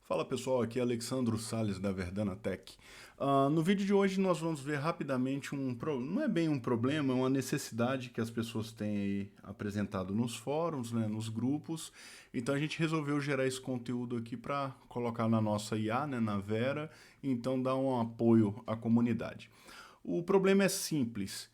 Fala pessoal, aqui é Alexandro Sales da Verdana Tech. No vídeo de hoje nós vamos ver rapidamente não é bem um problema, é uma necessidade que as pessoas têm aí apresentado nos fóruns, né, nos grupos. Então a gente resolveu gerar esse conteúdo aqui para colocar na nossa IA, né, na Vera, e então dar um apoio à comunidade. O problema é simples.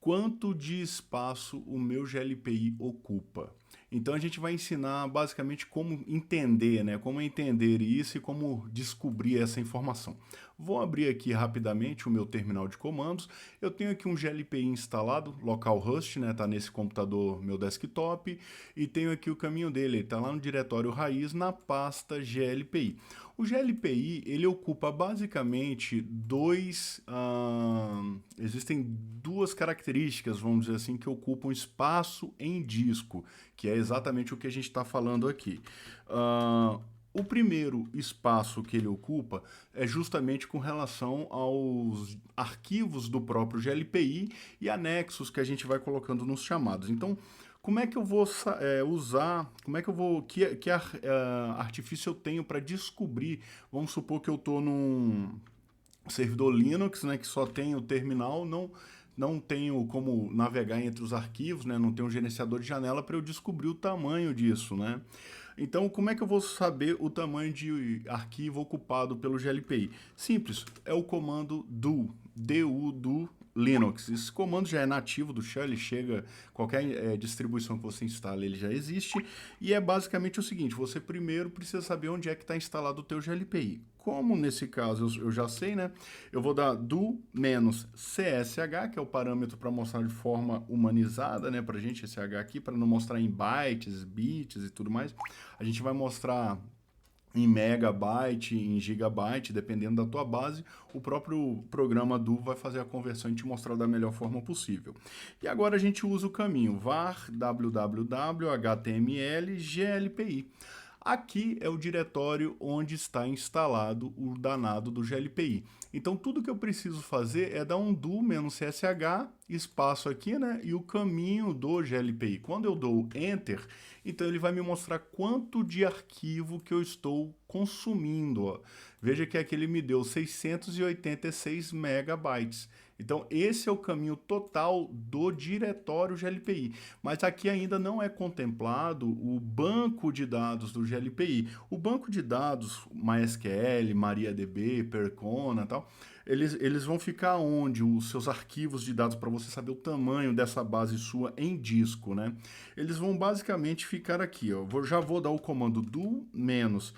Quanto de espaço o meu GLPI ocupa? Então a gente vai ensinar basicamente como entender, né? Como entender isso e como descobrir essa informação. Vou abrir aqui rapidamente o meu terminal de comandos. Eu tenho aqui um GLPI instalado, localhost, né? Tá nesse computador, meu desktop, e tenho aqui o caminho dele, ele tá lá no diretório raiz na pasta GLPI. O GLPI, ele ocupa basicamente existem duas características, vamos dizer assim, que ocupam espaço em disco, que é exatamente o que a gente está falando aqui. O primeiro espaço que ele ocupa é justamente com relação aos arquivos do próprio GLPI e anexos que a gente vai colocando nos chamados. Então, como é que eu vou usar, como é que eu vou, artifício eu tenho para descobrir, vamos supor que eu estou num servidor Linux, né, que só tem o terminal, não tenho como navegar entre os arquivos, né, não tenho um gerenciador de janela para eu descobrir o tamanho disso, né? Então, como é que eu vou saber o tamanho de arquivo ocupado pelo GLPI? Simples, é o comando do Linux. Esse comando já é nativo do shell, ele chega, qualquer distribuição que você instala, ele já existe, e é basicamente o seguinte, você primeiro precisa saber onde é que está instalado o teu GLPI. Como nesse caso eu já sei, né? Eu vou dar do-csh, que é o parâmetro para mostrar de forma humanizada, né? Pra gente esse H aqui, para não mostrar em bytes, bits e tudo mais. A gente vai mostrar em megabyte, em gigabyte, dependendo da tua base, o próprio programa do vai fazer a conversão e te mostrar da melhor forma possível. E agora a gente usa o caminho var www html glpi. Aqui é o diretório onde está instalado o danado do GLPI. Então tudo que eu preciso fazer é dar um do-csh, espaço aqui, né, e o caminho do GLPI. Quando eu dou Enter, então ele vai me mostrar quanto de arquivo que eu estou consumindo. Ó. Veja que aqui ele me deu 686 megabytes. Então esse é o caminho total do diretório GLPI. Mas aqui ainda não é contemplado o banco de dados do GLPI. O banco de dados MySQL, MariaDB, Percona e tal, eles vão ficar onde? Os seus arquivos de dados para você saber o tamanho dessa base sua em disco, né? Eles vão basicamente ficar aqui, ó. Já vou dar o comando do-csh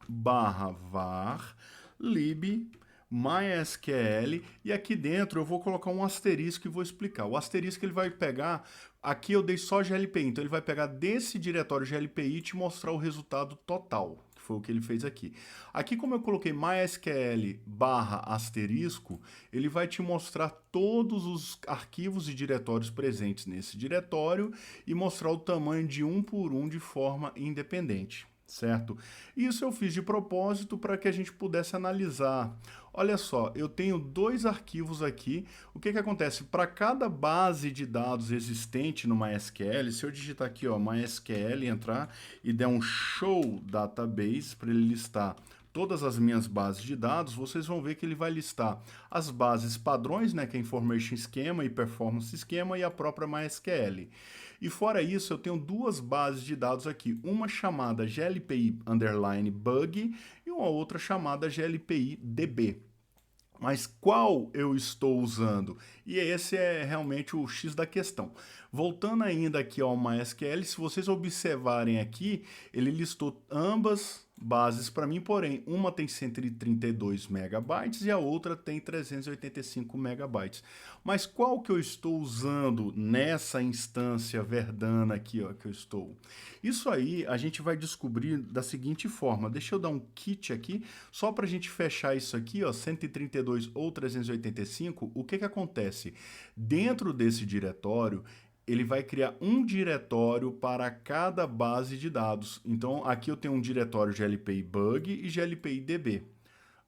barra var lib MySQL, e aqui dentro eu vou colocar um asterisco e vou explicar. O asterisco ele vai pegar, aqui eu dei só GLPI, então ele vai pegar desse diretório GLPI e te mostrar o resultado total, que foi o que ele fez aqui. Aqui como eu coloquei MySQL barra asterisco, ele vai te mostrar todos os arquivos e diretórios presentes nesse diretório e mostrar o tamanho de um por um de forma independente. Certo? Isso eu fiz de propósito para que a gente pudesse analisar. Olha só, eu tenho dois arquivos aqui. O que acontece? Para cada base de dados existente no MySQL, se eu digitar aqui, ó, MySQL, entrar e der um show database para ele listar todas as minhas bases de dados, vocês vão ver que ele vai listar as bases padrões, né, que é Information Schema e Performance Schema, e a própria MySQL. E fora isso, eu tenho duas bases de dados aqui, uma chamada GLPI underline bug e uma outra chamada GLPI DB. Mas qual eu estou usando? E esse é realmente o X da questão. Voltando ainda aqui ao MySQL, se vocês observarem aqui, ele listou ambas bases para mim, porém, uma tem 132 megabytes e a outra tem 385 megabytes. Mas qual que eu estou usando nessa instância Verdana aqui, ó, que eu estou? Isso aí a gente vai descobrir da seguinte forma. Deixa eu dar um kit aqui, só para a gente fechar isso aqui, ó, 132 ou 385, o que que acontece? Dentro desse diretório, ele vai criar um diretório para cada base de dados. Então, aqui eu tenho um diretório GLPI bug e GLPI DB.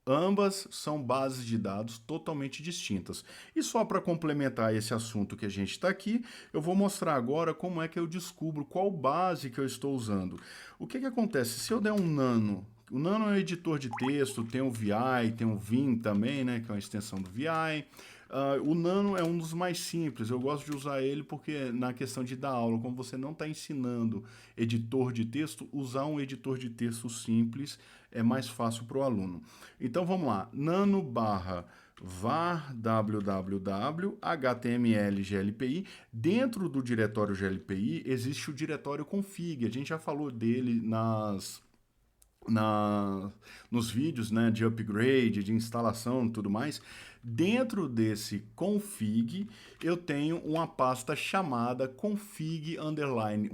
Ambas são bases de dados totalmente distintas. E só para complementar esse assunto que a gente está aqui, eu vou mostrar agora como é que eu descubro qual base que eu estou usando. O que acontece? Se eu der um Nano, o Nano é um editor de texto, tem o VI, tem o Vim também, né, que é uma extensão do VI. O Nano é um dos mais simples, eu gosto de usar ele porque na questão de dar aula, como você não está ensinando editor de texto, usar um editor de texto simples é mais fácil para o aluno. Então vamos lá, nano barra var www html glpi. Dentro do diretório glpi existe o diretório config, a gente já falou dele nos vídeos, né, de upgrade, de instalação e tudo mais. Dentro desse config, eu tenho uma pasta chamada config underline,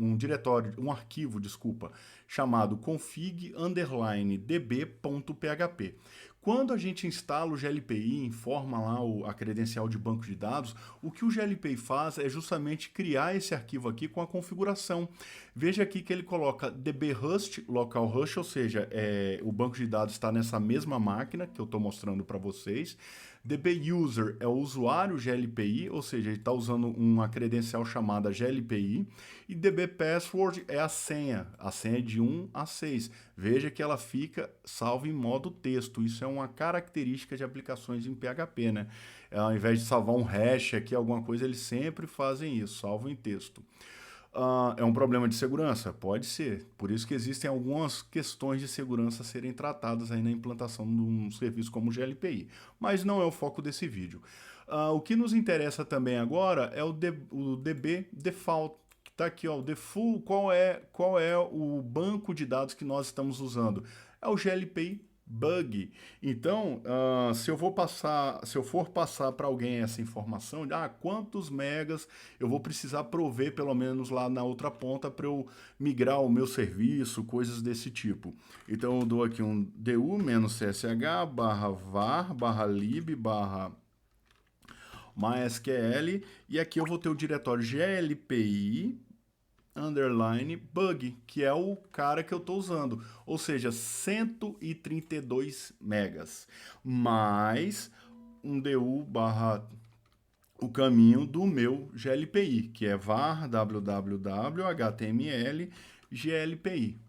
um arquivo, desculpa, chamado config underline db.php. Quando a gente instala o GLPI, informa lá a credencial de banco de dados, o que o GLPI faz é justamente criar esse arquivo aqui com a configuração. Veja aqui que ele coloca dbhost, localhost, ou seja, o banco de dados está nessa mesma máquina que eu estou mostrando para vocês. dbuser é o usuário GLPI, ou seja, ele está usando uma credencial chamada GLPI. E dbpassword é a senha de 1 a 6. Veja que ela fica salva em modo texto. Isso é uma característica de aplicações em PHP, né? Ao invés de salvar um hash aqui, alguma coisa, eles sempre fazem isso, salvam em texto. É um problema de segurança? Pode ser. Por isso que existem algumas questões de segurança a serem tratadas aí na implantação de um serviço como o GLPI. Mas não é o foco desse vídeo. O que nos interessa também agora é o DB Default, que está aqui, ó, o default, qual é o banco de dados que nós estamos usando? É o GLPI Bug. Então, se eu for passar para alguém essa informação de quantos megas eu vou precisar prover pelo menos lá na outra ponta para eu migrar o meu serviço, coisas desse tipo. Então eu dou aqui um du-csh barra var barra lib barra MySQL e aqui eu vou ter o diretório glpi underline bug, que é o cara que eu estou usando, ou seja, 132 megas, mais um du barra o caminho do meu GLPI, que é var www html glpi.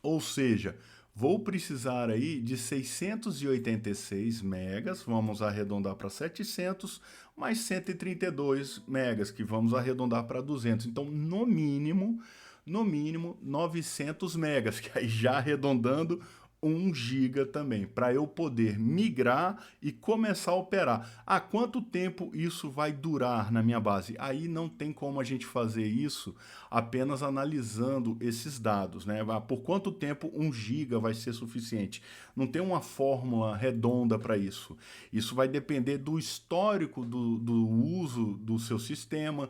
Ou seja, vou precisar aí de 686 megas, vamos arredondar para 700, mais 132 megas, que vamos arredondar para 200. Então, no mínimo 900 megas, que aí já arredondando 1 GB também, para eu poder migrar e começar a operar. Quanto tempo isso vai durar na minha base? Aí não tem como a gente fazer isso apenas analisando esses dados, né? Por quanto tempo 1 GB vai ser suficiente? Não tem uma fórmula redonda para isso. Isso vai depender do histórico do uso do seu sistema,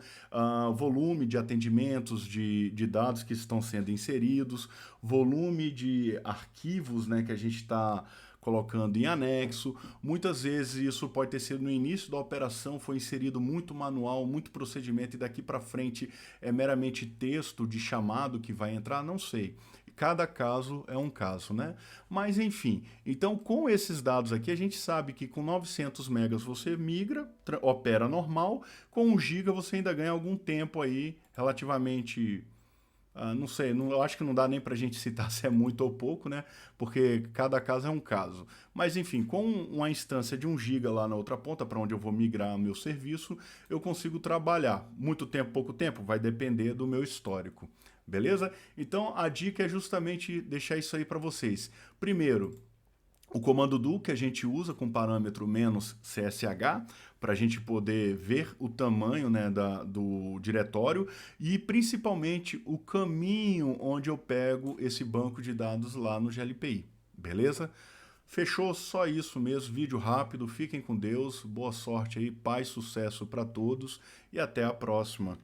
volume de atendimentos de dados que estão sendo inseridos, volume de arquivos, né, que a gente está colocando em anexo. Muitas vezes isso pode ter sido no início da operação, foi inserido muito manual, muito procedimento e daqui para frente é meramente texto de chamado que vai entrar, não sei. Cada caso é um caso, né? Mas enfim, então com esses dados aqui a gente sabe que com 900 megas você migra, opera normal, com 1 GB você ainda ganha algum tempo aí relativamente... não sei, eu acho que não dá nem para a gente citar se é muito ou pouco, né? Porque cada caso é um caso. Mas enfim, com uma instância de 1 GB lá na outra ponta, para onde eu vou migrar meu serviço, eu consigo trabalhar. Muito tempo, pouco tempo? Vai depender do meu histórico. Beleza? Então a dica é justamente deixar isso aí para vocês. Primeiro, o comando do que a gente usa com parâmetro "-csh", para a gente poder ver o tamanho, né, do diretório e principalmente o caminho onde eu pego esse banco de dados lá no GLPI. Beleza? Fechou? Só isso mesmo, vídeo rápido, fiquem com Deus, boa sorte aí, paz, sucesso para todos e até a próxima.